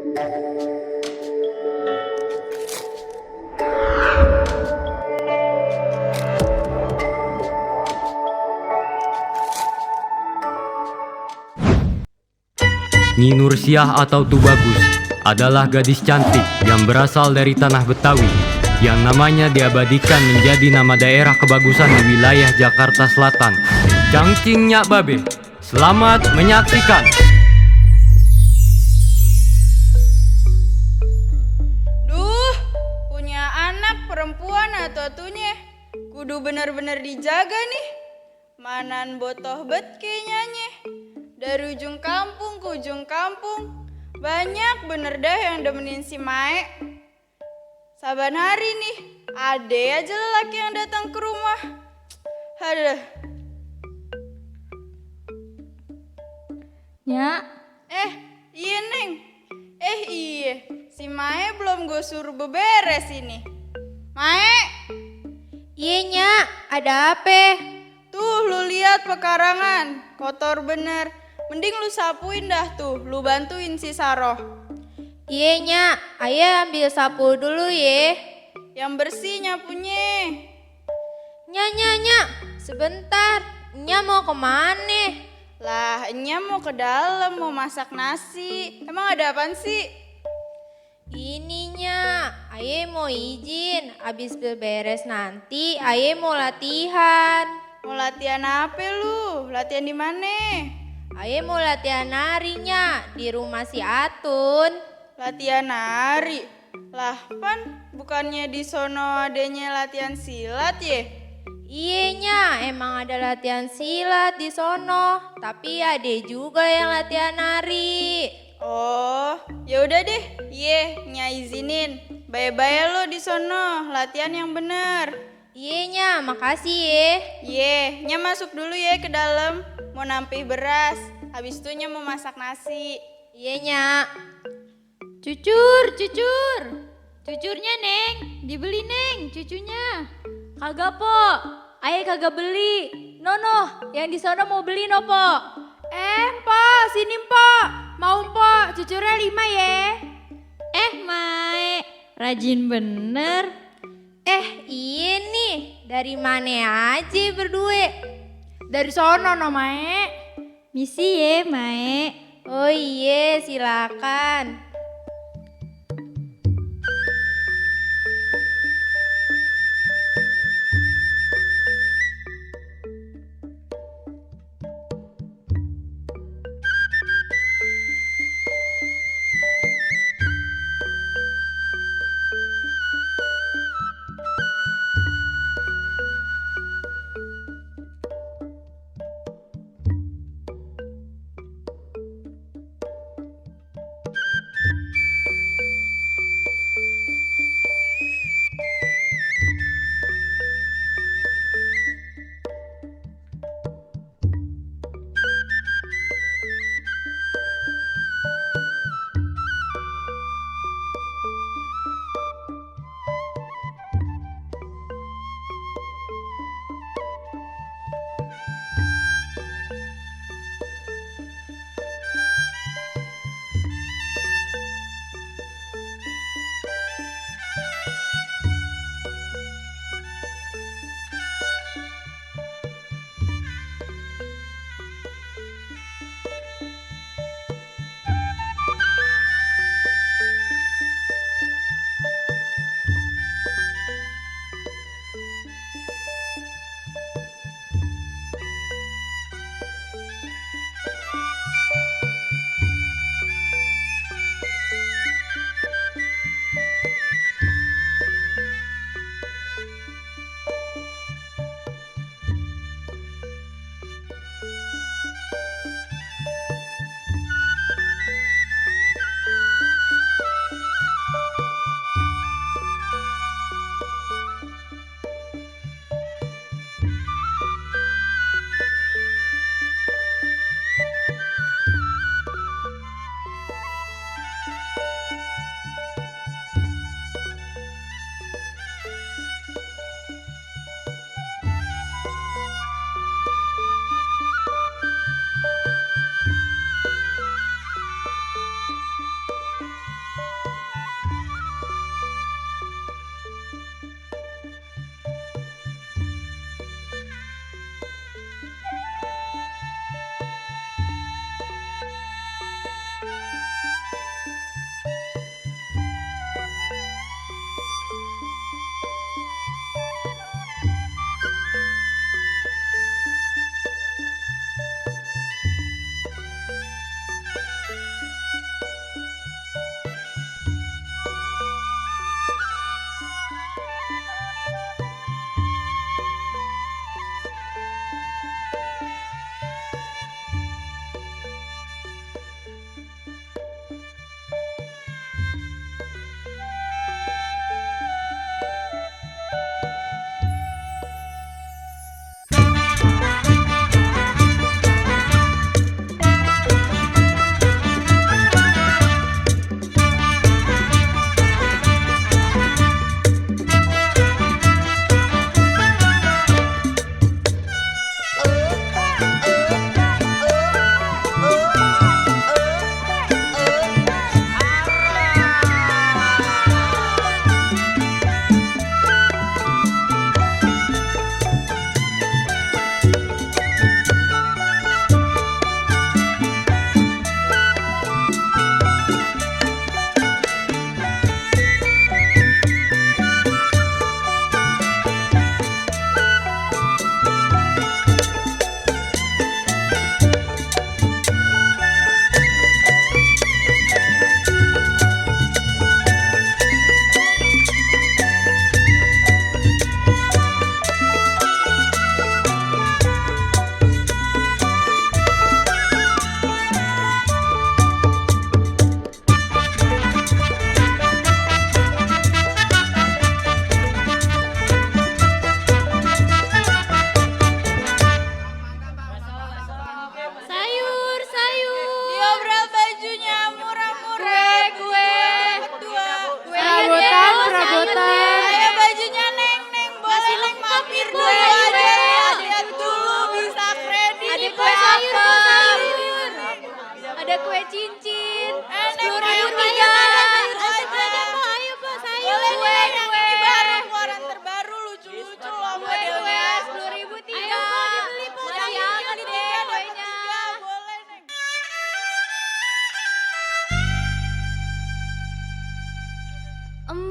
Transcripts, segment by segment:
Nyi Nursiah atau Tubagus adalah gadis cantik yang berasal dari tanah Betawi yang namanya diabadikan menjadi nama daerah kebagusan di wilayah Jakarta Selatan. Cangcing Nyak Babe, selamat menyaksikan. Duh, punya anak perempuan atau tuhnya kudu bener-bener dijaga nih. Manan botoh bet kayaknya nyeh. Dari ujung kampung ke ujung kampung, banyak bener dah yang demenin si Mae. Saban hari nih, ade aja lelaki yang datang ke rumah. Aduh. Nyak, Iya Neng. Iya, si Mae belum gue suruh beberes ini. Mae, iya Nyak, ada apa? tuh lu lihat pekarangan, kotor bener. Mending lu sapuin dah tuh, lu bantuin si Saroh. Iya Nyak, ayah ambil sapu dulu ye. Yang bersih nyapunya. Nyak, sebentar. Nyak mau kemana? Lah, Enya mau ke dalam, mau masak nasi. Emang ada apaan sih? Ini Nyak, ayah mau izin. Abis beberes nanti, ayah mau latihan. Mau latihan apa lu? Latihan di mana? Ayah mau latihan nari Nyak, di rumah si Atun. Latihan nari. Lah, Pan, bukannya di sono adanya latihan silat ya? Iya Nyak, emang ada latihan silat di sono. Tapi ada juga yang latihan nari. Oh, ya udah deh. Iya, Nya izinin. Bye-bye lo di sono, latihan yang bener. Iya Nyak, makasih ya. Iya, Nya masuk dulu ya ke dalam. Mau nampih beras. Habis itu Nya mau masak nasi. Iya Nyak. Cucur. Cucurnya Neng, dibeli Neng cucunya. Kagak po, ayah kagak beli. Nono, yang di sana mau beli no po. Po, sini po. Mau po, cucurnya 5 ye. Mae, rajin bener. Iya nih, dari mana aja berdua? Dari sono no Mae. Misi ye Mae. Oh iya, silakan.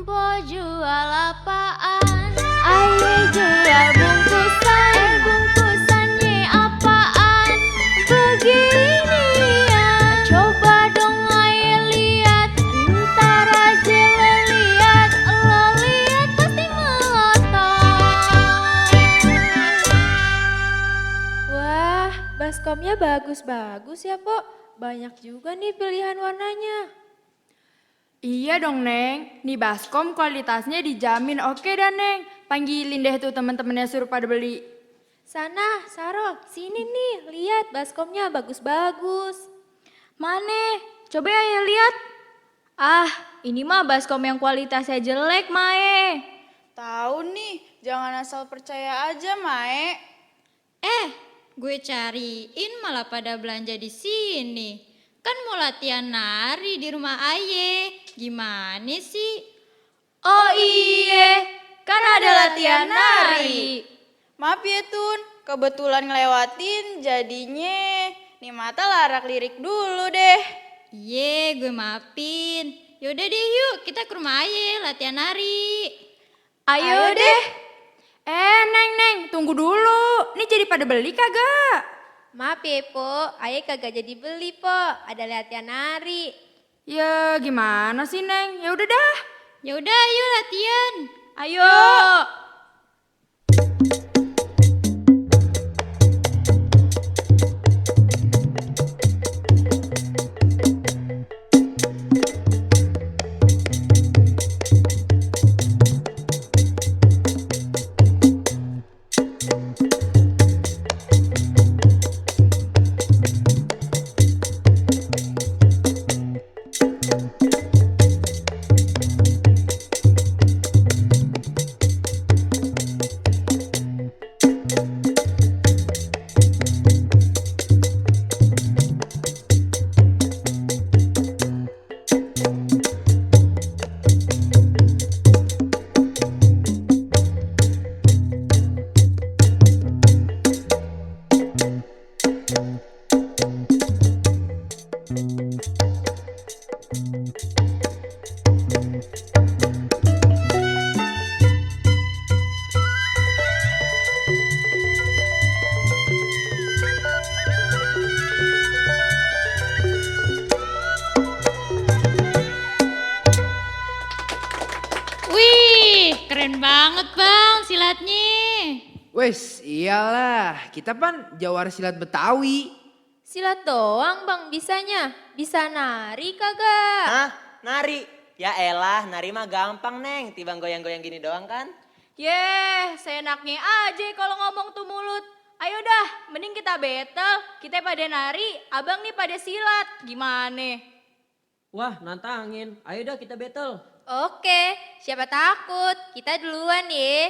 Empo jual apaan? Aye jual bungkusan. Bungkusannya apaan? Begini ya. Coba dong aye lihat. Ntar aja lo lihat. Lo lihat pasti melotot. Wah, baskomnya bagus-bagus ya, Po. Banyak juga nih pilihan warnanya. Iya dong, Neng. Nih baskom kualitasnya dijamin oke dah, Neng. Panggilin deh tuh temen-temennya suruh pada beli. Sana, Saro, sini nih, lihat baskomnya bagus-bagus. Mana? Coba ya lihat. Ah, ini mah baskom yang kualitasnya jelek, Mae. Tahu nih, jangan asal percaya aja, Mae. Gue cariin malah pada belanja di sini. Kan mau latihan nari di rumah Aye. Gimana sih? Oh iya, kan ada latihan nari. Maaf ya, Tun. Kebetulan ngelewatin jadinya. Nih mata larak lirik dulu deh. Iye, gue maafin. Yaudah deh yuk, kita ke rumah Aye latihan nari. Ayo deh. Neng, tunggu dulu. Nih jadi pada beli kagak? Maaf ya, Po, Ayah kagak jadi beli, Po. Ada latihan nari. Ya gimana sih, Neng? Ya udah dah. Yaudah yuk latihan. Ayo. Wih, keren banget bang silatnya. Wes, iyalah. Kita kan jawara silat Betawi. Silat doang, Bang, bisanya. Bisa nari kagak? Hah? Nari? Ya elah, nari mah gampang, Neng. Tibang goyang-goyang gini doang kan? Yeh, seenaknya aja kalau ngomong tuh mulut. Ayo dah, mending kita battle. Kita pada nari, abang nih pada silat. Gimana? Wah, nantangin. Ayo dah kita battle. Oke, siapa takut? Kita duluan ya.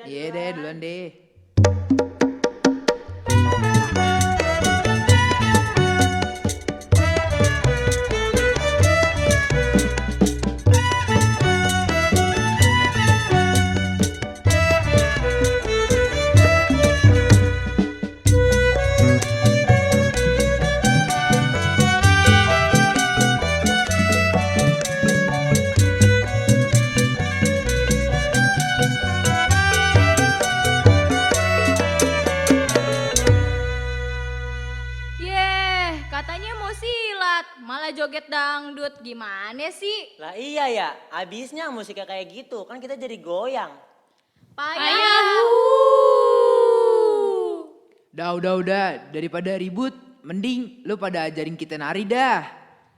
Iya deh, duluan deh. Yeh, katanya mau silat, malah joget dangdut. Gimana sih? Lah iya ya, abisnya musiknya kayak gitu. Kan kita jadi goyang. Payah. Udah. Daripada ribut, mending lu pada ajarin kita nari dah.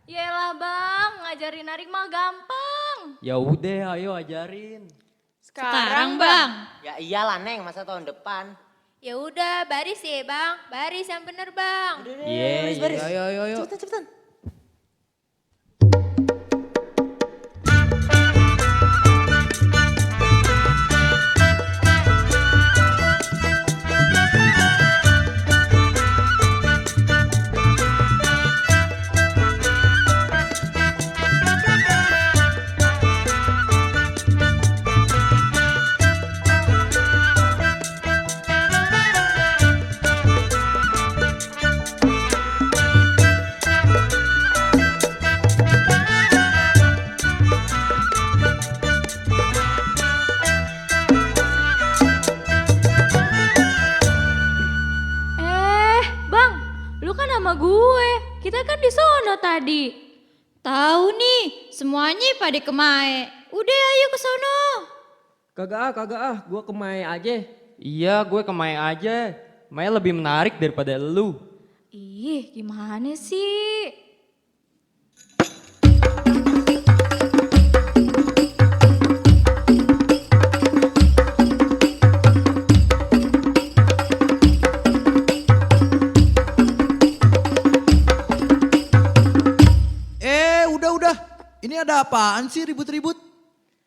Yelah bang, ngajarin nari mah gampang. Ya udah, ayo ajarin. Sekarang bang. Ya iyalah, Neng. Masa tahun depan? Ya udah, baris ya, Bang. Baris yang bener, Bang. Udah deh, Iya, baris. Ayo. Cepetan. tadi? Tahu nih, semuanya pada kemae. Udah ayo ke sono. Kagak ah, gua ke Mae aja. Iya, gue ke Maya aja. Maya lebih menarik daripada lu. Ih, gimana sih? Udah. Ini ada apaan sih ribut-ribut?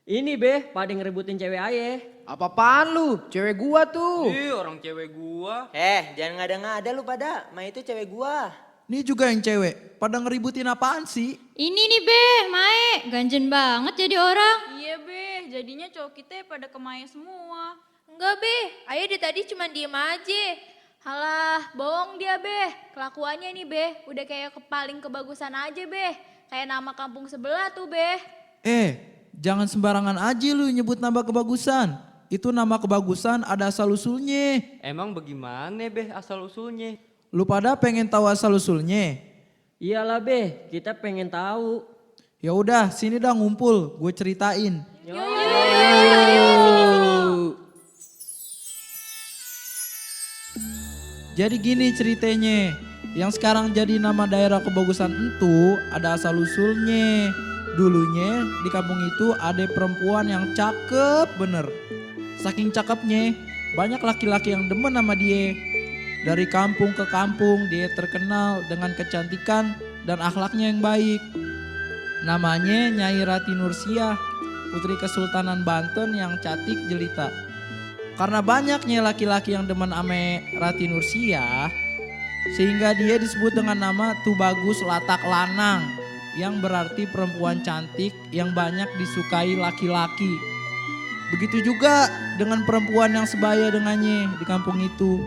Ini be, pada ngeributin cewek aye. Apa-apaan lu? Cewek gua tuh. Orang cewek gua. Jangan ngada-ngada lu pada. Mai itu cewek gua. Nih juga yang cewek, pada ngeributin apaan sih? Ini nih Be, Mae, ganjen banget jadi orang. Iya be, jadinya cowok kita pada kemaya semua. Enggak be, Ayah dari tadi cuma diem aja. Halah, bohong dia be. Kelakuannya nih be, udah kayak paling kebagusan aja be. Kayak nama kampung sebelah tuh be. Jangan sembarangan aja lu nyebut nama kebagusan. Itu nama kebagusan ada asal-usulnya. Emang bagaimana be asal usulnya? Lu pada pengen tahu asal-usulnya? Iyalah be, kita pengen tahu. Ya udah, sini dah ngumpul, gue ceritain. Jadi gini ceritanya, yang sekarang jadi nama daerah kebagusan itu ada asal usulnya. Dulunya di kampung itu ada perempuan yang cakep bener. Saking cakepnya, banyak laki-laki yang demen sama dia. Dari kampung ke kampung dia terkenal dengan kecantikan dan akhlaknya yang baik. Namanya Nyai Rati Nursiah, putri Kesultanan Banten yang cantik jelita. Karena banyaknya laki-laki yang demen ame Rati Nursiah, sehingga dia disebut dengan nama Tubagus Latak Lanang, yang berarti perempuan cantik yang banyak disukai laki-laki. Begitu juga dengan perempuan yang sebaya dengannya di kampung itu.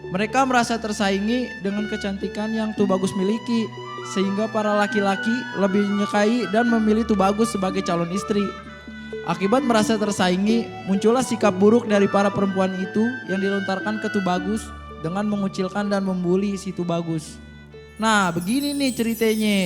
Mereka merasa tersaingi dengan kecantikan yang Tubagus miliki, sehingga para laki-laki lebih menyukai dan memilih Tubagus sebagai calon istri. Akibat merasa tersaingi, muncullah sikap buruk dari para perempuan itu yang dilontarkan ke Tubagus dengan mengucilkan dan membuli si Tubagus. Nah, begini nih ceritanya.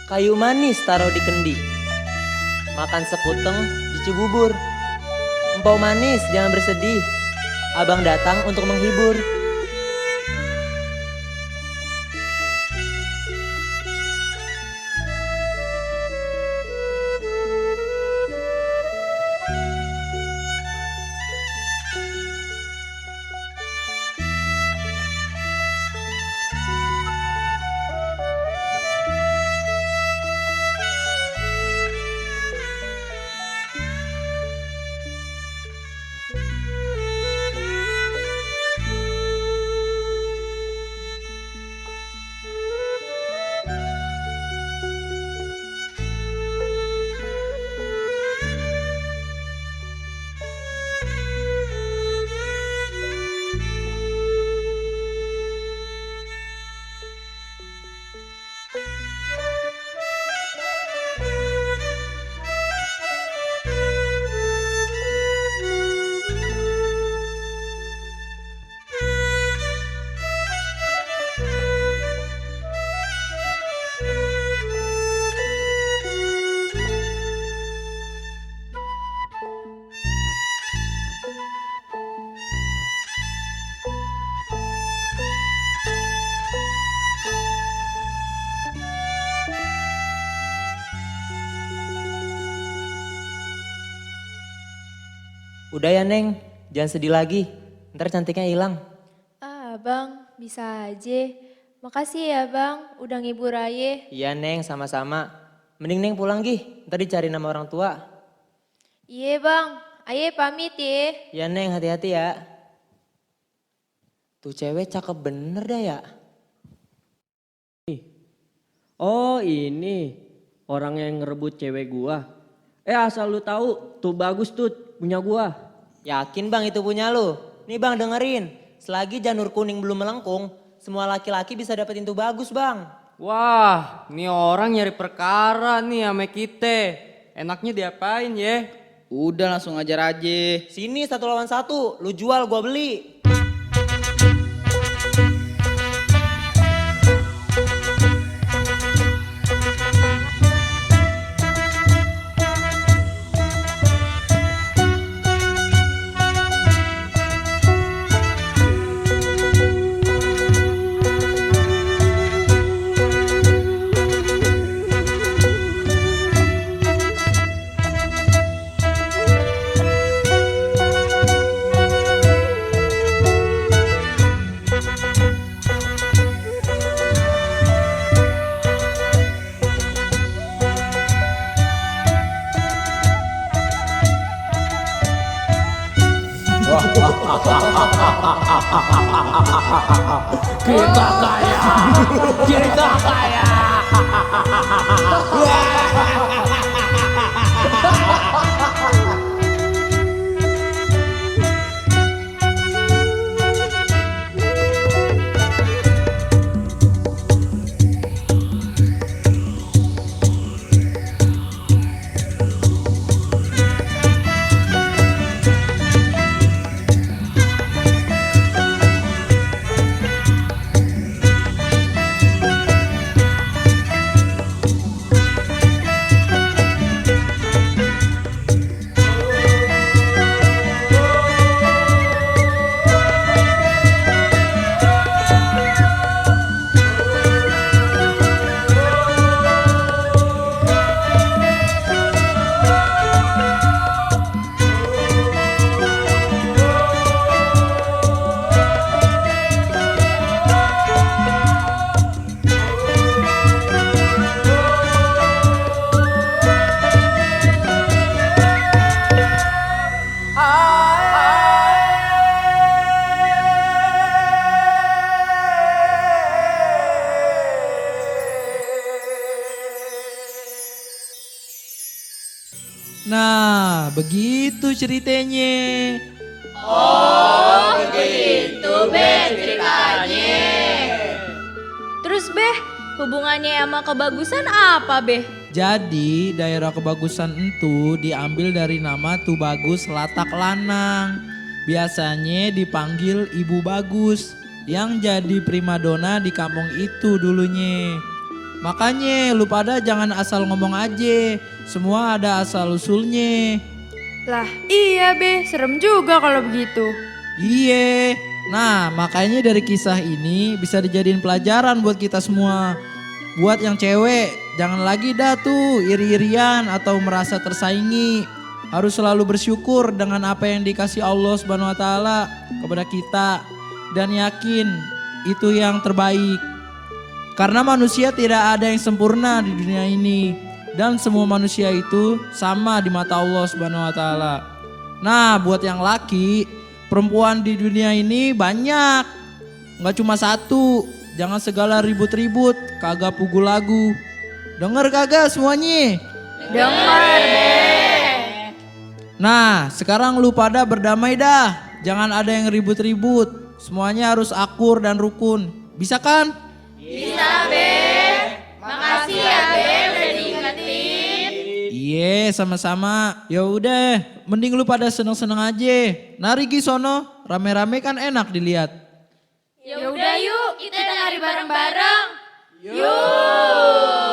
Kayu manis taruh di kendi. Makan sekuteng di Cibubur. 4 Empau manis, jangan bersedih. Abang datang untuk menghibur. Udah ya Neng, jangan sedih lagi. Ntar cantiknya hilang. Ah bang, bisa aja. Makasih ya bang, udah ngibur Aye. Iya Neng, sama-sama. Mending Neng pulang Gih, ntar dicari nama orang tua. Iya bang, Aye pamit ya. Iya Neng, hati-hati ya. Tuh cewek cakep bener dah ya. Oh ini orang yang ngerebut cewek gua. Asal lu tahu, tuh bagus tuh punya gua. Yakin Bang itu punya lu? Nih Bang dengerin, selagi janur kuning belum melengkung, semua laki-laki bisa dapetin tuh bagus Bang. Wah, ini orang nyari perkara nih sama kita. Enaknya diapain ya? Udah langsung ajar aja. Sini 1 lawan 1, lu jual gua beli. Kita kaya, kita kaya. Nah, begitu ceritanya. Terus Beh, hubungannya sama kebagusan apa Beh? Jadi daerah kebagusan itu diambil dari nama Tubagus Latak Lanang. Biasanya dipanggil Ibu Bagus yang jadi primadona di kampung itu dulunya. Makanya lu pada jangan asal ngomong aja, semua ada asal usulnya. Lah iya Be, serem juga kalau begitu. Iye. Nah, makanya dari kisah ini bisa dijadiin pelajaran buat kita semua. Buat yang cewek, jangan lagi dah tuh iri-irian atau merasa tersaingi. Harus selalu bersyukur dengan apa yang dikasih Allah Subhanahu wa taala kepada kita dan yakin itu yang terbaik. Karena manusia tidak ada yang sempurna di dunia ini dan semua manusia itu sama di mata Allah Subhanahu wa taala. Nah, buat yang laki, perempuan di dunia ini banyak. Nggak cuma satu. Jangan segala ribut-ribut, kagak pugu lagu. Dengar kagak semuanya? Dengar Be. Nah, sekarang lu pada berdamai dah. Jangan ada yang ribut-ribut. Semuanya harus akur dan rukun. Bisa kan? Bisa Be. Makasih ya Be udah diingetin. Iya, sama-sama. Ya udah, mending lu pada seneng-seneng aja. Nari Gi sono, rame-rame kan enak dilihat. Ya udah yuk, kita nari bareng-bareng. Yuk.